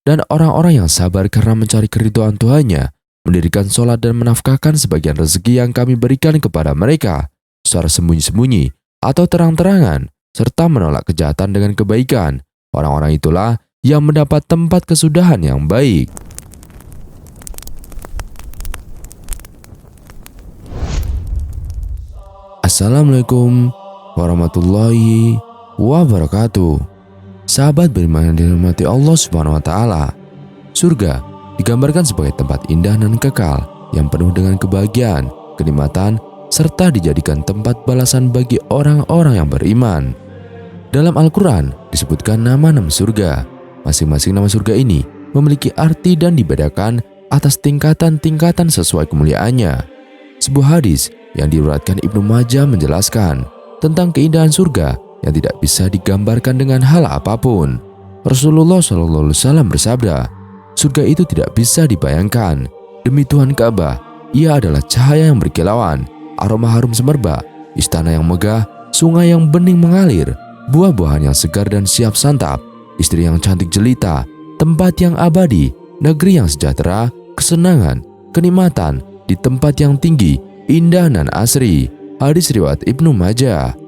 Dan orang-orang yang sabar karena mencari keridhaan Tuhannya, mendirikan sholat dan menafkahkan sebagian rezeki yang kami berikan kepada mereka, secara sembunyi-sembunyi atau terang-terangan, serta menolak kejahatan dengan kebaikan. Orang-orang itulah yang mendapat tempat kesudahan yang baik. Assalamualaikum warahmatullahi wabarakatuh. Sahabat beriman yang dirahmati Allah Subhanahu wa taala. Surga digambarkan sebagai tempat indah dan kekal yang penuh dengan kebahagiaan, kenikmatan, serta dijadikan tempat balasan bagi orang-orang yang beriman. Dalam Al-Quran disebutkan nama-nama surga. Masing-masing nama surga ini memiliki arti dan dibedakan atas tingkatan-tingkatan sesuai kemuliaannya. Sebuah hadis yang diriwayatkan Ibnu Majah menjelaskan tentang keindahan surga yang tidak bisa digambarkan dengan hal apapun. Rasulullah SAW bersabda, surga itu tidak bisa dibayangkan. Demi Tuhan Ka'bah, ia adalah cahaya yang berkilauan, aroma harum semerbak, istana yang megah, sungai yang bening mengalir, buah-buahan yang segar dan siap santap, istri yang cantik jelita, tempat yang abadi, negeri yang sejahtera, kesenangan, kenikmatan di tempat yang tinggi, indah dan asri. Hadis riwayat Ibnu Majah.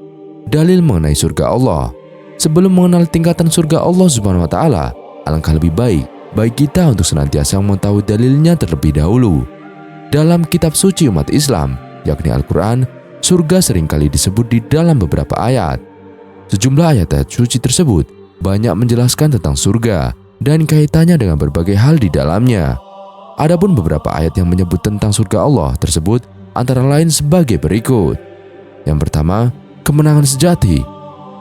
Dalil mengenai surga Allah. Sebelum mengenal tingkatan surga Allah Subhanahu wa taala, alangkah lebih baik bagi kita untuk senantiasa mengetahui dalilnya terlebih dahulu. Dalam kitab suci umat Islam, yakni Al-Quran, surga seringkali disebut di dalam beberapa ayat. Sejumlah ayat-ayat suci tersebut banyak menjelaskan tentang surga dan kaitannya dengan berbagai hal di dalamnya. Adapun beberapa ayat yang menyebut tentang surga Allah tersebut antara lain sebagai berikut. Yang pertama, kemenangan sejati.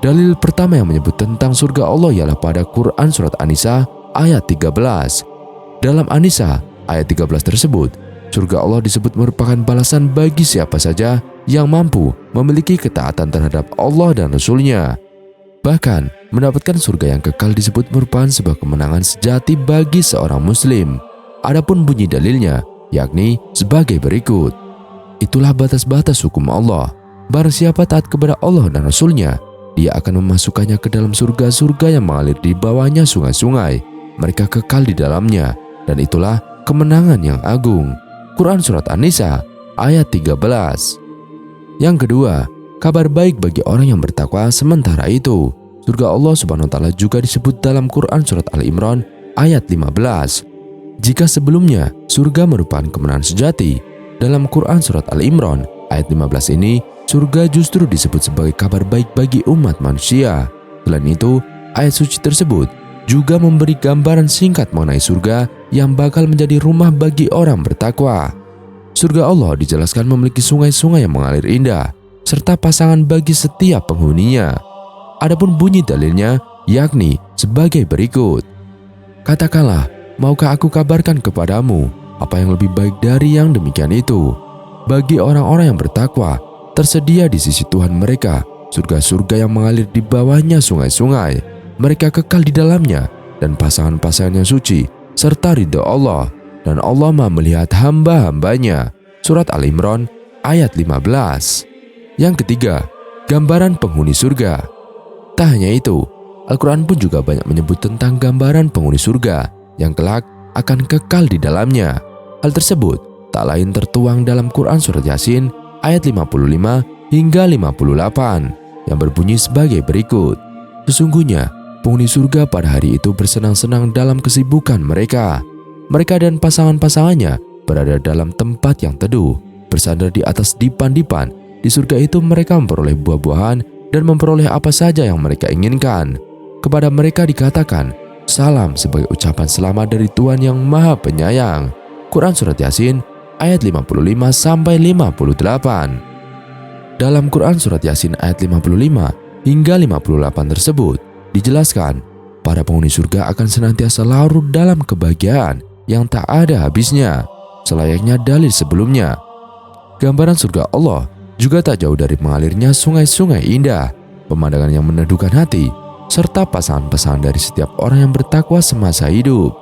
Dalil pertama yang menyebut tentang surga Allah ialah pada Quran Surat An-Nisa ayat 13. Dalam An-Nisa ayat 13 tersebut, surga Allah disebut merupakan balasan bagi siapa saja yang mampu memiliki ketaatan terhadap Allah dan Rasul-Nya. Bahkan, mendapatkan surga yang kekal disebut merupakan sebuah kemenangan sejati bagi seorang muslim. Adapun bunyi dalilnya, yakni sebagai berikut. Itulah batas-batas hukum Allah. Barang siapa taat kepada Allah dan Rasul-Nya, dia akan memasukkannya ke dalam surga-surga yang mengalir di bawahnya sungai-sungai. Mereka kekal di dalamnya, dan itulah kemenangan yang agung. Quran Surat An-Nisa ayat 13. Yang kedua, kabar baik bagi orang yang bertakwa. Sementara itu, surga Allah Subhanahu wa taala juga disebut dalam Quran Surat Al-Imran ayat 15. Jika sebelumnya surga merupakan kemenangan sejati, dalam Quran Surat Al-Imran ayat 15 ini, surga justru disebut sebagai kabar baik bagi umat manusia. Selain itu, ayat suci tersebut juga memberi gambaran singkat mengenai surga yang bakal menjadi rumah bagi orang bertakwa. Surga Allah dijelaskan memiliki sungai-sungai yang mengalir indah, serta pasangan bagi setiap penghuninya. Adapun bunyi dalilnya, yakni sebagai berikut. Katakanlah, maukah aku kabarkan kepadamu apa yang lebih baik dari yang demikian itu? Bagi orang-orang yang bertakwa, tersedia di sisi Tuhan mereka surga-surga yang mengalir di bawahnya sungai-sungai. Mereka kekal di dalamnya dan pasangan-pasangan yang suci serta ridho Allah, dan Allah Maha melihat hamba-hambanya. Surat Al-Imran ayat 15. Yang ketiga, gambaran penghuni surga. Tak hanya itu, Al-Quran pun juga banyak menyebut tentang gambaran penghuni surga yang kelak akan kekal di dalamnya. Hal tersebut tak lain tertuang dalam Quran Surat Yasin ayat 55 hingga 58 yang berbunyi sebagai berikut. Sesungguhnya penghuni surga pada hari itu bersenang-senang dalam kesibukan mereka. Mereka dan pasangan-pasangannya berada dalam tempat yang teduh, bersandar di atas dipan-dipan. Di surga itu mereka memperoleh buah-buahan dan memperoleh apa saja yang mereka inginkan. Kepada mereka dikatakan, salam sebagai ucapan selamat dari Tuhan yang Maha Penyayang. Quran Surat Yasin ayat 55-58. Dalam Quran Surat Yasin ayat 55 hingga 58 tersebut dijelaskan, para penghuni surga akan senantiasa larut dalam kebahagiaan yang tak ada habisnya, selayaknya dalil sebelumnya. Gambaran surga Allah juga tak jauh dari mengalirnya sungai-sungai indah, pemandangan yang meneduhkan hati, serta pasangan-pasangan dari setiap orang yang bertakwa semasa hidup.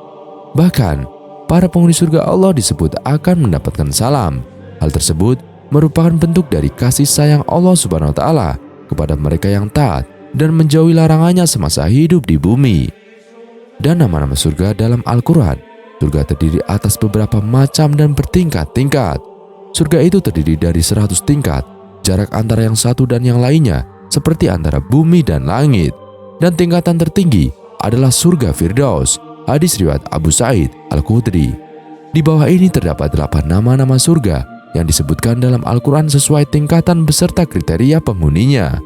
Bahkan, para penghuni surga Allah disebut akan mendapatkan salam. Hal tersebut merupakan bentuk dari kasih sayang Allah Subhanahu wa taala kepada mereka yang taat dan menjauhi larangannya semasa hidup di bumi. dan nama-nama surga dalam Al-Quran. Surga terdiri atas beberapa macam dan bertingkat-tingkat. Surga itu terdiri dari 100 tingkat. Jarak antara yang satu dan yang lainnya seperti antara bumi dan langit. Dan tingkatan tertinggi adalah surga Firdaus. Hadis riwayat Abu Sa'id Al-Khudri. Di bawah ini terdapat 8 nama-nama surga yang disebutkan dalam Al-Quran sesuai tingkatan beserta kriteria penghuninya.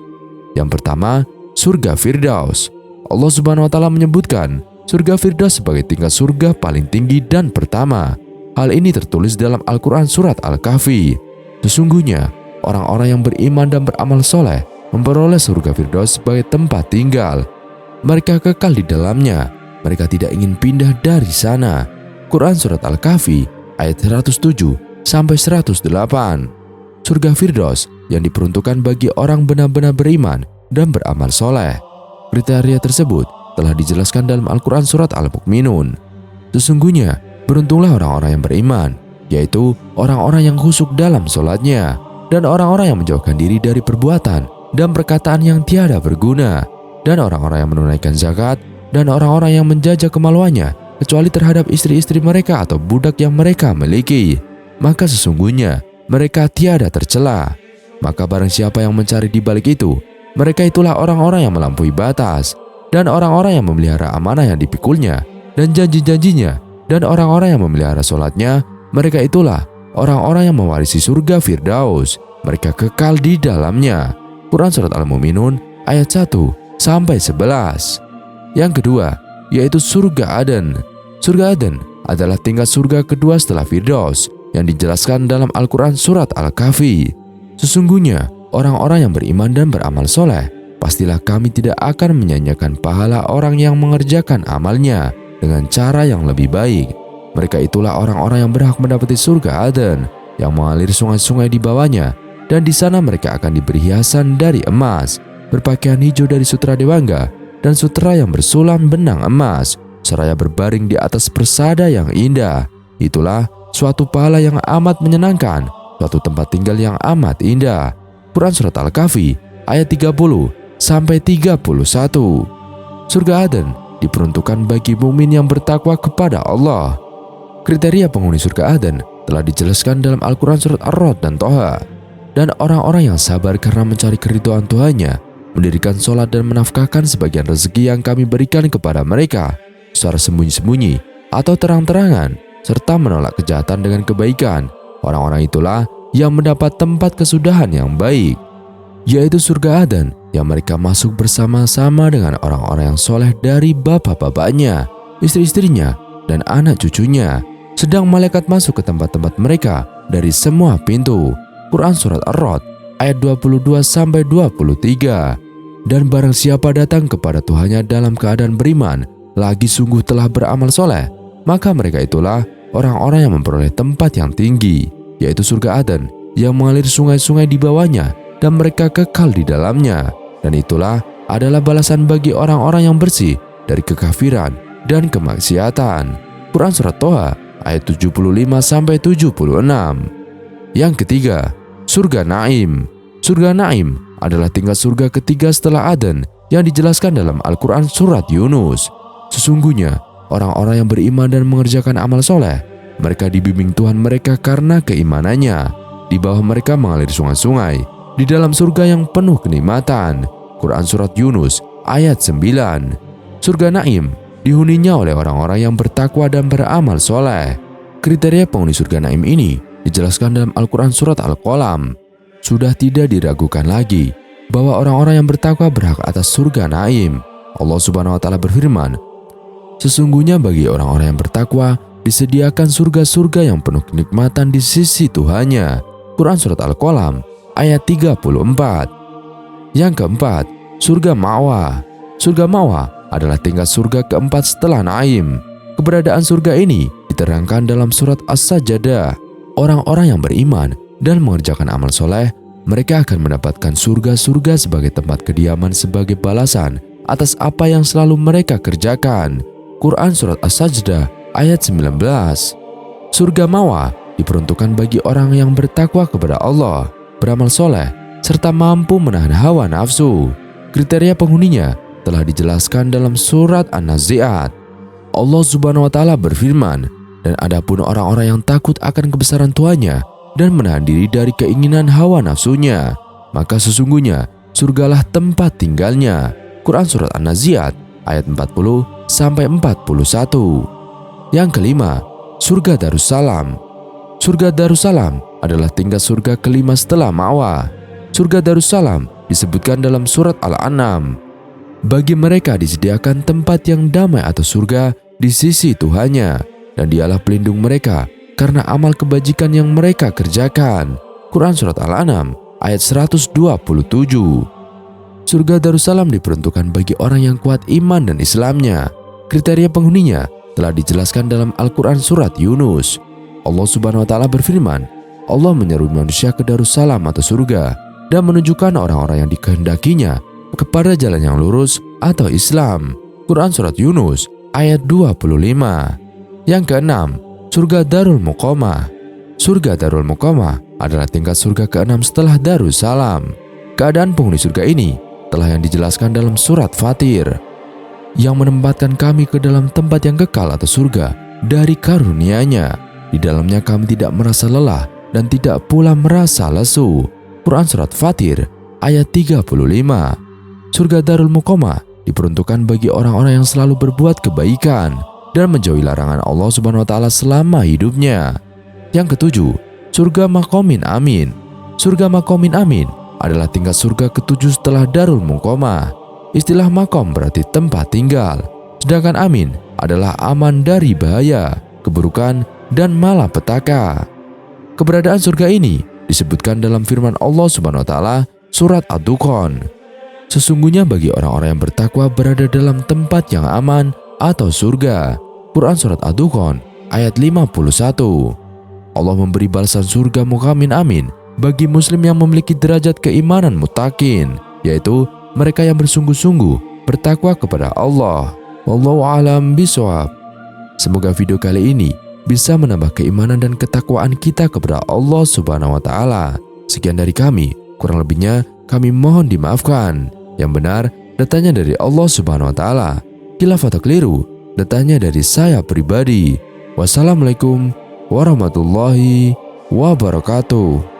Yang pertama, surga Firdaus. Allah Subhanahu wa Ta'ala menyebutkan surga Firdaus sebagai tingkat surga paling tinggi dan pertama. Hal ini tertulis dalam Al-Quran surat Al-Kahfi. Sesungguhnya, orang-orang yang beriman dan beramal soleh memperoleh surga Firdaus sebagai tempat tinggal. Mereka kekal di dalamnya. Mereka tidak ingin pindah dari sana. Quran surat Al-Kahfi ayat 107 sampai 108. Surga Firdaus yang diperuntukkan bagi orang benar-benar beriman dan beramal soleh. Kriteria tersebut telah dijelaskan dalam Al-Quran surat Al-Mu'minun. Sesungguhnya beruntunglah orang-orang yang beriman, yaitu orang-orang yang khusyuk dalam sholatnya, dan orang-orang yang menjauhkan diri dari perbuatan dan perkataan yang tiada berguna, dan orang-orang yang menunaikan zakat, dan orang-orang yang menjaga kemaluannya kecuali terhadap istri-istri mereka atau budak yang mereka miliki. Maka sesungguhnya mereka tiada tercela. Maka barang siapa yang mencari di balik itu, mereka itulah orang-orang yang melampaui batas, dan orang-orang yang memelihara amanah yang dipikulnya dan janji-janjinya, dan orang-orang yang memelihara sholatnya, mereka itulah orang-orang yang mewarisi surga Firdaus. Mereka kekal di dalamnya. Quran surat Al-Mu'minun ayat 1 sampai 11. Yang kedua, yaitu surga Aden. Surga Aden adalah tingkat surga kedua setelah Firdaus yang dijelaskan dalam Al-Quran surat Al-Kahfi. Sesungguhnya orang-orang yang beriman dan beramal soleh, pastilah kami tidak akan menyanyiakan pahala orang yang mengerjakan amalnya dengan cara yang lebih baik. Mereka itulah orang-orang yang berhak mendapati surga Aden yang mengalir sungai-sungai di bawahnya, dan di sana mereka akan diberi hiasan dari emas, berpakaian hijau dari sutra dewangga, dan sutra yang bersulam benang emas, seraya berbaring di atas persada yang indah. Itulah suatu pahala yang amat menyenangkan, suatu tempat tinggal yang amat indah. Quran surat Al-Kahfi ayat 30 sampai 31. Surga Aden diperuntukkan bagi mukmin yang bertakwa kepada Allah. Kriteria penghuni surga Aden telah dijelaskan dalam Al-Quran surat Ar-Rod dan Toha. Dan orang-orang yang sabar karena mencari keridhaan Tuhannya, mendirikan sholat dan menafkahkan sebagian rezeki yang kami berikan kepada mereka secara sembunyi-sembunyi atau terang-terangan, serta menolak kejahatan dengan kebaikan. Orang-orang itulah yang mendapat tempat kesudahan yang baik, yaitu surga Aden yang mereka masuk bersama-sama dengan orang-orang yang soleh dari bapak-bapaknya, istri-istrinya, dan anak cucunya. Sedang malaikat masuk ke tempat-tempat mereka dari semua pintu. Quran surat Ar-Rod ayat 22 sampai 23. Dan barang siapa datang kepada Tuhannya dalam keadaan beriman, lagi sungguh telah beramal soleh, maka mereka itulah orang-orang yang memperoleh tempat yang tinggi, yaitu surga Aden yang mengalir sungai-sungai di bawahnya, dan mereka kekal di dalamnya. Dan itulah adalah balasan bagi orang-orang yang bersih dari kekafiran dan kemaksiatan. Quran surat Toha ayat 75 sampai 76. Yang ketiga, surga Naim. Surga Naim adalah tingkat surga ketiga setelah Aden yang dijelaskan dalam Al-Quran surat Yunus. Sesungguhnya orang-orang yang beriman dan mengerjakan amal soleh, mereka dibimbing Tuhan mereka karena keimanannya. Di bawah mereka mengalir sungai-sungai di dalam surga yang penuh kenikmatan. Quran surat Yunus ayat 9. Surga Naim dihuninya oleh orang-orang yang bertakwa dan beramal soleh. Kriteria penghuni surga Naim ini dijelaskan dalam Al-Quran surat Al-Qalam. Sudah tidak diragukan lagi bahwa orang-orang yang bertakwa berhak atas surga Naim. Allah Subhanahu wa Ta'ala berfirman, sesungguhnya bagi orang-orang yang bertakwa disediakan surga-surga yang penuh kenikmatan di sisi Tuhannya. Quran surat Al-Qalam ayat 34. Yang keempat, surga Ma'wa. Surga Ma'wa adalah tingkat surga keempat setelah Naim. Keberadaan surga ini diterangkan dalam surat As-Sajdah. Orang-orang yang beriman dan mengerjakan amal soleh, mereka akan mendapatkan surga-surga sebagai tempat kediaman sebagai balasan atas apa yang selalu mereka kerjakan. Quran surat As-Sajdah ayat 19. Surga Ma'wa diperuntukkan bagi orang yang bertakwa kepada Allah, beramal soleh, serta mampu menahan hawa nafsu. Kriteria penghuninya telah dijelaskan dalam surat An-Nazi'at. Allah Subhanahu wa taala berfirman, "Dan adapun orang-orang yang takut akan kebesaran Tuhannya dan menahan diri dari keinginan hawa nafsunya, maka sesungguhnya surgalah tempat tinggalnya." Quran Surat An-Nazi'at ayat 40 sampai 41. Yang kelima, surga Darussalam. Surga Darussalam adalah tingkat surga kelima setelah Ma'wa. Surga Darussalam disebutkan dalam surat Al-An'am. Bagi mereka disediakan tempat yang damai atau surga di sisi Tuhannya, dan dialah pelindung mereka karena amal kebajikan yang mereka kerjakan. Quran Surat Al-An'am ayat 127. Surga Darussalam diperuntukkan bagi orang yang kuat iman dan Islamnya. Kriteria penghuninya telah dijelaskan dalam Al-Quran Surat Yunus. Allah Subhanahu wa taala berfirman, Allah menyeru manusia ke Darussalam atau surga dan menunjukkan orang-orang yang dikehendakinya kepada jalan yang lurus atau Islam. Quran Surat Yunus ayat 25. Yang keenam, surga Darul Muqamah. Surga Darul Muqamah adalah tingkat surga keenam setelah Darussalam. Keadaan penghuni surga ini telah yang dijelaskan dalam surat Fatir, yang menempatkan kami ke dalam tempat yang kekal atau surga dari karunia-Nya. Di dalamnya kami tidak merasa lelah dan tidak pula merasa lesu. Quran Surat Fatir ayat 35. Surga Darul Muqamah diperuntukkan bagi orang-orang yang selalu berbuat kebaikan dan menjauhi larangan Allah Subhanahu wa taala selama hidupnya. Yang ketujuh, surga Maqamin Amin. Surga Maqamin Amin adalah tingkat surga ketujuh setelah Darul Muqamah. Istilah maqam berarti tempat tinggal, sedangkan amin adalah aman dari bahaya, keburukan, dan malapetaka. Keberadaan surga ini disebutkan dalam firman Allah Subhanahu wa taala surat Ad-Dukhan. Sesungguhnya bagi orang-orang yang bertakwa berada dalam tempat yang aman atau surga. Quran Surat Ad-Dukhan ayat 51. Allah memberi balasan surga Maqamin Amin bagi muslim yang memiliki derajat keimanan muttaqin, yaitu mereka yang bersungguh-sungguh bertakwa kepada Allah. Wallahu a'lam bishawab. Semoga video kali ini bisa menambah keimanan dan ketakwaan kita kepada Allah Subhanahu wa taala. Sekian dari kami, kurang lebihnya kami mohon dimaafkan. Yang benar datanya dari Allah Subhanahu wa taala. Khilaf atau keliru datanya dari saya pribadi. Wassalamualaikum warahmatullahi wabarakatuh.